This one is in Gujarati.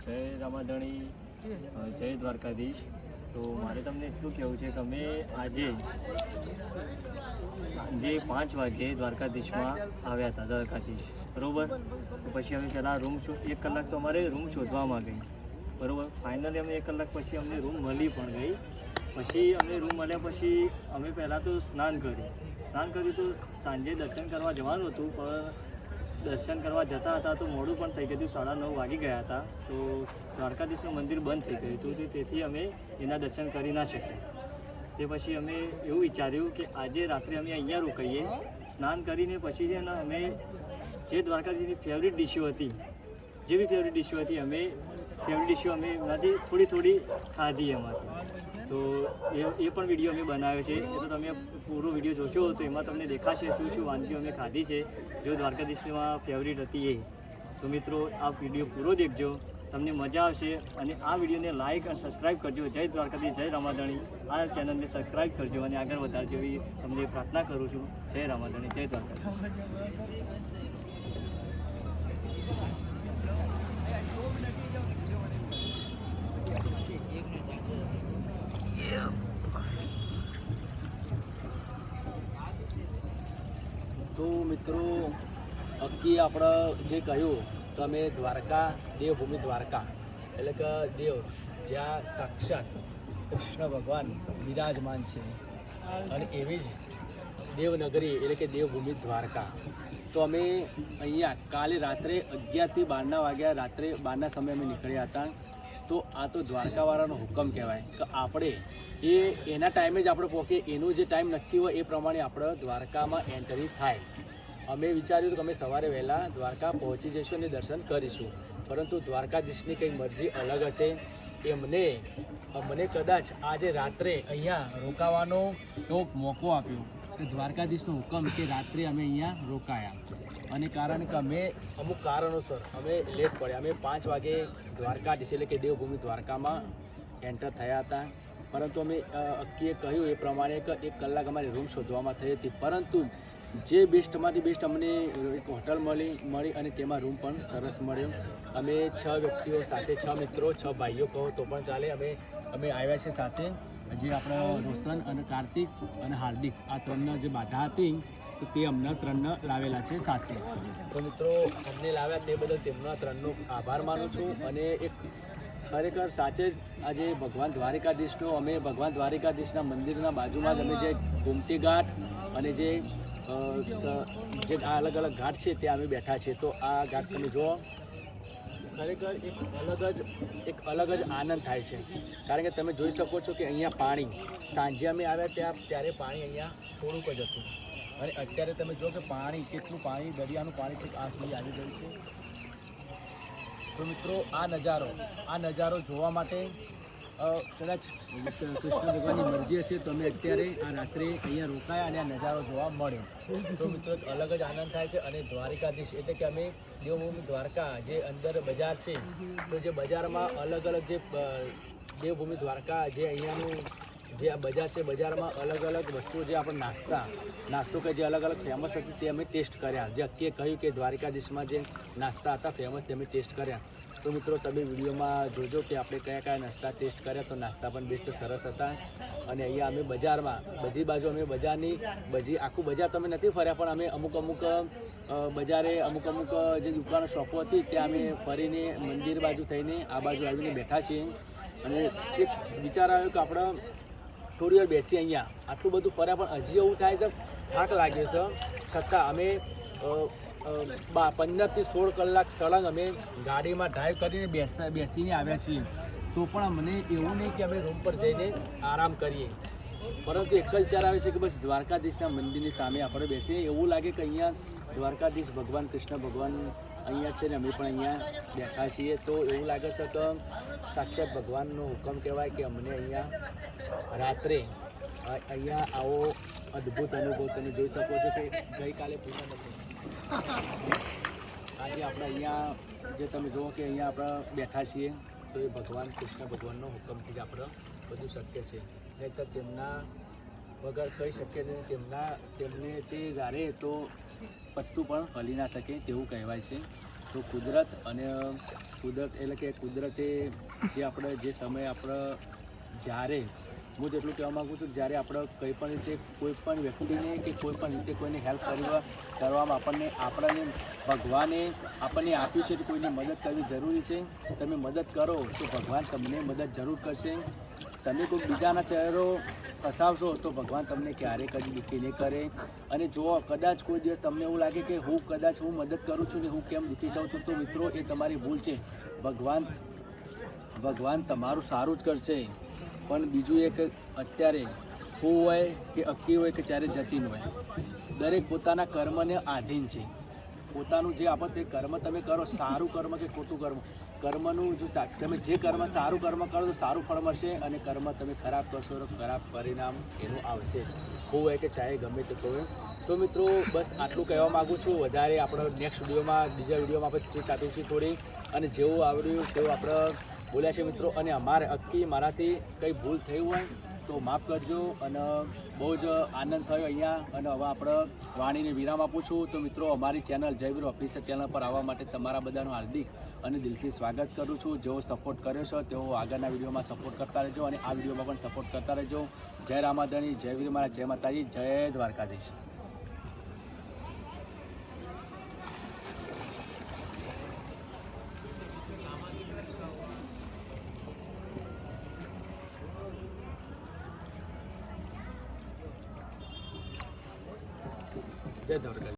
જય રામાધણી, જય દ્વારકાધીશ। તો મારે તમને એટલું કહેવું છે કે અમે આજે સાંજે 5 વાગ્યે દ્વારકાધીશમાં આવ્યા હતા, દ્વારકાધીશ બરાબર। તો પછી અમે પહેલાં રૂમ 1 કલાક તો અમારે રૂમ શોધવામાં ગઈ બરાબર। ફાઇનલી અમે 1 કલાક પછી અમને રૂમ મળી પણ ગઈ। પછી અમને રૂમ મળ્યા પછી અમે પહેલાં તો સ્નાન કર્યું તો સાંજે દર્શન કરવા જવાનું હતું, પણ દર્શન કરવા જતા હતા તો મોડું પણ થઈ ગયું હતું, 9:30 વાગી ગયા હતા। તો દ્વારકાધીશનું મંદિર બંધ થઈ ગયું હતું, તેથી અમે એના દર્શન કરી ના શક્યા। તે પછી અમે એવું વિચાર્યું કે આજે રાત્રે અમે અહીંયા રોકાઈએ, સ્નાન કરીને પછી છે ને અમે જે દ્વારકાધીશની ફેવરિટ ડીશો હતી, જે બી ફેવરિટ ડીશો હતી અમે એમાંથી થોડી ખાધી એમાંથી। તો એ પણ વિડીયો અમે બનાવ્યો છે, એ તો તમે પૂરો વિડીયો જોશો તો એમાં તમને દેખાશે શું વાનગીઓ અમે ખાધી છે જો દ્વારકાધીશમાં ફેવરિટ હતી એ। તો મિત્રો આ વિડીયો પૂરો દેખજો, તમને મજા આવશે। અને આ વિડીયોને લાઇક અને સબસ્ક્રાઈબ કરજો। જય દ્વારકાધીશ, જય રામાધણી। આ ચેનલને સબસ્ક્રાઈબ કરજો અને આગળ વધારજો એવી તમને પ્રાર્થના કરું છું। જય રામાધણી, જય દ્વારકાધીશ। તો મિત્રો અક્કી આપણે જે કહ્યું તો અમે દ્વારકા, દેવભૂમિ દ્વારકા એટલે કે દેવ જ્યાં સાક્ષાત કૃષ્ણ ભગવાન બિરાજમાન છે અને એવી જ દેવનગરી એટલે કે દેવભૂમિ દ્વારકા। તો અમે અહીંયા કાલે રાત્રે 11થી 12ના વાગ્યા, રાત્રે 12ના સમયે અમે નીકળ્યા હતા। તો આ તો દ્વારકાવાળાનો હુકમ કહેવાય કે આપણે એના ટાઈમે જ આપણે પહોંચીએ, એનું જે ટાઈમ નક્કી હોય એ પ્રમાણે આપણે દ્વારકામાં એન્ટ્રી થાય। અમે વિચાર્યું કે અમે સવારે વહેલા દ્વારકા પહોંચી જઈશું અને દર્શન કરીશું, પરંતુ દ્વારકાધીશની કંઈક મરજી અલગ હશે। અમને કદાચ આજે રાત્રે અહીંયા રોકાવાનો મોકો આપ્યો કે દ્વારકાધીશનો હુકમ કે રાત્રે અમે અહીંયા રોકાયા। અને કારણ કે અમે અમુક કારણોસર અમે લેટ પડ્યા। અમે 5 વાગે દ્વારકાધીશ એટલે કે દેવભૂમિ દ્વારકામાં એન્ટર થયા હતા, પરંતુ અમે અક્કીએ કહ્યું એ પ્રમાણે કે 1 કલાક અમારી રૂમ શોધવામાં થઈ હતી, પરંતુ જે બેસ્ટમાંથી બેસ્ટ અમને એક હોટલ મળી અને તેમાં રૂમ પણ સરસ મળ્યો। અમે 6 વ્યક્તિઓ સાથે, 6 મિત્રો, 6 ભાઈઓ કહો તો પણ ચાલે। અમે આવ્યા છીએ સાથે, જે આપણો રોશન અને કાર્તિક અને હાર્દિક, આ 3 જે બાધા હતી તો તે અમને 3 લાવેલા છે સાથે। તો મિત્રો અમને લાવ્યા તે બદલ તેમના 3નો આભાર માનું છું। અને એક ખરેખર સાચે જ આજે ભગવાન દ્વારિકાધીશનો અમે ભગવાન દ્વારિકાધીશના મંદિરના બાજુમાં જ અમે જે ગોમતી ઘાટ અને જે અલગ અલગ ઘાટ છે ત્યાં અમે બેઠા છીએ। તો આ ઘાટ તમે જુઓ, ખરેખર એક અલગ જ આનંદ થાય છે, કારણ કે તમે જોઈ શકો છો કે અહીંયા પાણી સાંજે અમે આવ્યા ત્યારે પાણી અહીંયા થોડુંક જ હતું, અને અત્યારે તમે જુઓ કે પાણી કેટલું પાણી, દરિયાનું પાણી છે આ સુધી આવી ગયું છે। તો મિત્રો આ નજારો જોવા માટે કદાચ કૃષ્ણ ભગવાનની મરજી હશે તો અમે અત્યારે આ રાત્રે અહીંયા રોકાયા અને આ નજારો જોવા મળ્યો। તો મિત્રો એક અલગ જ આનંદ થાય છે। અને દ્વારિકાધીશ એટલે કે અમે દેવભૂમિ દ્વારકા જે અંદર બજાર છે, તો જે બજારમાં અલગ જે દેવભૂમિ દ્વારકા જે અહીંયાનું જે આ બજાર છે, બજારમાં અલગ વસ્તુઓ જે આપણે નાસ્તો કે જે અલગ ફેમસ હતી તે અમે ટેસ્ટ કર્યા। જે અક્કીએ કહ્યું કે દ્વારિકાધીશમાં જે નાસ્તા હતા ફેમસ તે અમે ટેસ્ટ કર્યા। તો મિત્રો તમે વિડીયોમાં જોજો કે આપણે કયા નાસ્તા ટેસ્ટ કર્યા, તો નાસ્તા પણ બેસ્ટ સરસ હતા। અને અહીંયા અમે બજારમાં બધી બાજુ અમે બજારની આખું બજાર તમે નથી ફર્યા, પણ અમે અમુક બજારે અમુક જે દુકાનો શોપો હતી ત્યાં અમે ફરીને મંદિર બાજુ થઈને આ બાજુ આવીને બેઠા છીએ। અને એક વિચાર આવ્યો કે આપણે થોડી વાર બેસી અહીંયા આટલું બધું ફર્યા પણ હજી એવું થાય છે થાક લાગે છે, છતાં અમે 15થી 16 કલાક સળંગ અમે ગાડીમાં ડ્રાઈવ કરીને બેસીને આવ્યા છીએ। તો પણ અમને એવું નહીં કે અમે રૂમ પર જઈને આરામ કરીએ, પરંતુ એક જ વિચાર આવે છે કે બસ દ્વારકાધીશના મંદિરની સામે આપણે બેસીએ, એવું લાગે કે અહીંયા દ્વારકાધીશ ભગવાન કૃષ્ણ ભગવાન અહીંયા છે ને અમે પણ અહીંયા બેઠા છીએ। તો એવું લાગે છે કે સાક્ષાત ભગવાનનો હુકમ કહેવાય કે અમને અહીંયા રાત્રે અહીંયા આવો અદ્ભુત અનુભવ તમે જોઈ શકો છો કે ગઈકાલે પૂરા નથી, આજે આપણે અહીંયા જે તમે જુઓ કે અહીંયા આપણે બેઠા છીએ તો એ ભગવાન કૃષ્ણ ભગવાનનો હુકમથી જ આપણે બધું શક્ય છે। નહીં તો તેમના વગર કહી શકીએ નહીં, તેમને તે ગારે તો પત્તું પણ હલી ના શકે તેવું કહેવાય છે। તો કુદરત અને કુદરત એટલે કે કુદરતે જે આપણે જે સમયે આપણે જ્યારે હું જેટલું કહેવા માગું છું જ્યારે આપણે કંઈ પણ રીતે કોઈ પણ વ્યક્તિને કે કોઈ પણ રીતે કોઈને હેલ્પ કરવામાં આપણને ભગવાને આપણને આપ્યું છે કે કોઈની મદદ કરવી જરૂરી છે. તમે મદદ કરો તો ભગવાન તમને મદદ જરૂર કરશે. તમે કોઈ બીજાના ચહેરો ફસાવશો તો ભગવાન તમને ક્યારેય કદી દુઃખી નહીં કરે. અને જો કદાચ કોઈ દિવસ તમને એવું લાગે કે હું મદદ કરું છું ને હું કેમ દુઃખી થાઉં છું, તો મિત્રો એ તમારી ભૂલ છે. ભગવાન તમારું સારું જ કરશે. પણ બીજું એક અત્યારે હું હોય કે અક્કી હોય કે જ્યારે જતીન હોય, દરેક પોતાના કર્મને આધીન છે. પોતાનું જે આપણે તે કર્મ તમે કરો, સારું કર્મ કે ખોટું કર્મનું જો તમે જે કર્મ સારું કર્મ કરો તો સારું ફળ મળશે, અને કર્મ તમે ખરાબ કરશો તો ખરાબ પરિણામ એનું આવશે. હોય કે ચાહે ગમે તે હોય. તો મિત્રો બસ આટલું કહેવા માગું છું. વધારે આપણે નેક્સ્ટ વિડીયોમાં બીજા વિડીયોમાં આપણે સ્પીચ આપીશું થોડી, અને જેવું આવડ્યું તેવું આપણે બોલ્યા છે મિત્રો. અને અમારે અક્કી મારાથી કંઈ ભૂલ થઈ હોય તો માફ કરજો. અને બહુ જ આનંદ થયો અહીંયા. અને હવે આપણે વાણીને વિરામ આપું છું. તો મિત્રો અમારી ચેનલ જયવીર ઓફિશિયલ ચેનલ પર આવવા માટે તમારા બધાનું હાર્દિક અને દિલથી સ્વાગત કરું છું. જેવો સપોર્ટ કર્યો છો તેવો આગળના વિડીયોમાં સપોર્ટ કરતા રહેજો, અને આ વિડીયોમાં પણ સપોર્ટ કરતા રહેજો. જય રામાધણી, જય વીર મારા, જય માતાજી, જય દ્વારકાધીશ. જય દ્વારકા.